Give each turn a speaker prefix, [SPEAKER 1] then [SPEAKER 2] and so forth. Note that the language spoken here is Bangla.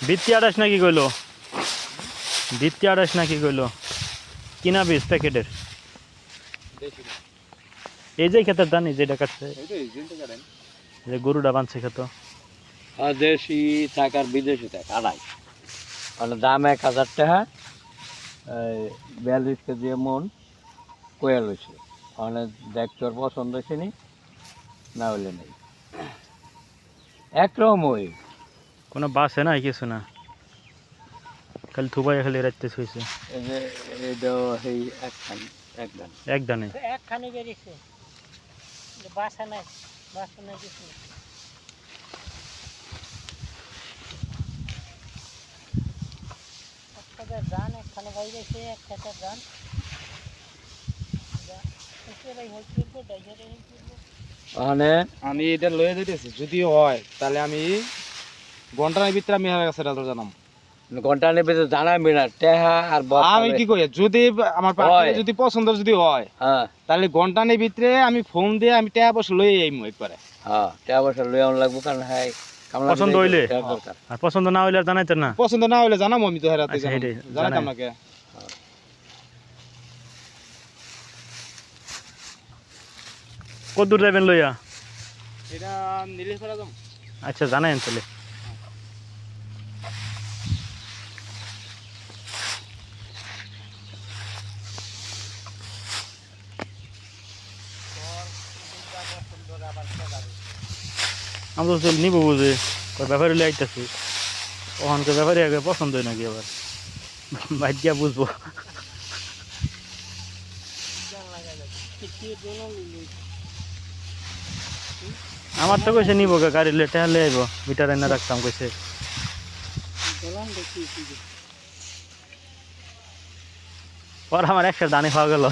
[SPEAKER 1] বৃত্তি আড়াইশ নাকি কইলো? বৃত্তি আড়াইশ নাকি কইলো? কিনা বীজ প্যাকেটের? এই যে ক্ষেতের ধান এই যেটা কাটছে, যে গরুটা বাঁধছে ক্ষেত।
[SPEAKER 2] দেশি টাকার বিদেশি টাকা আড়াই, মানে দাম 1000 টাকা। 42 কেজি মন কোয়াল হয়েছে, মানে দেখতে ওর পছন্দ হয়েছে নি, না হলে নেই একরকম ওই।
[SPEAKER 1] কোনো বাসে নাই কিছু না, খালি থুবাই খালি রাখতে শুয়েছে
[SPEAKER 2] এই যে এইটাও সেই এক ধান
[SPEAKER 1] এক দানে।
[SPEAKER 3] একখানি বেরিয়েছে, বাসা নাই, বাসা নাই কিছু না। একটা ধান একখানে বাইরেছে, একটা ধান
[SPEAKER 2] মানে
[SPEAKER 4] আমি এটা লয়ে যেতেছি, যদি হয় তাহলে আমি ঘন্টার ভিতরে আমি কাছে রেজাল্ট জানাম।
[SPEAKER 2] ঘন্টা নেবে তো জানাবি না টেহা আর
[SPEAKER 4] আমি কি কই, যদি আমার পার্টি যদি পছন্দ যদি হয়
[SPEAKER 2] হ্যাঁ
[SPEAKER 4] তাহলে ঘন্টা নেই ভিতরে আমি ফোন দিয়ে আমি টাকা পয়সা লয়ে আইমু একবারে।
[SPEAKER 2] হ্যাঁ টাকা পয়সা লইয়া লাগবো, কারণ হ্যাঁ
[SPEAKER 1] পছন্দ হইলে, আর পছন্দ না হইলে আর জানাইতেন না?
[SPEAKER 4] পছন্দ না হইলে জানাবো, আমি তো হেরাতে
[SPEAKER 1] আচ্ছা, এটাই
[SPEAKER 4] জানাইতাম নাকি।
[SPEAKER 1] কত দূর যাবেন লইয়া?
[SPEAKER 4] এটা নিলে ফেলা যাম।
[SPEAKER 1] আচ্ছা জানাইন তাহলে। আমরা তো নিবো বুঝে, ব্যাপারে লিয়ে আইতেছি, ওখানকার ব্যাপারে আগে পছন্দ হয় নাকি আবার বাইর গিয়া বুঝবো। আমার তো কইছে নিবো, গাড়ি লেটে হলে আইব, মিটার এনে রাখতাম কইছে। পর আমার 100 দানি খাওয়া গেল।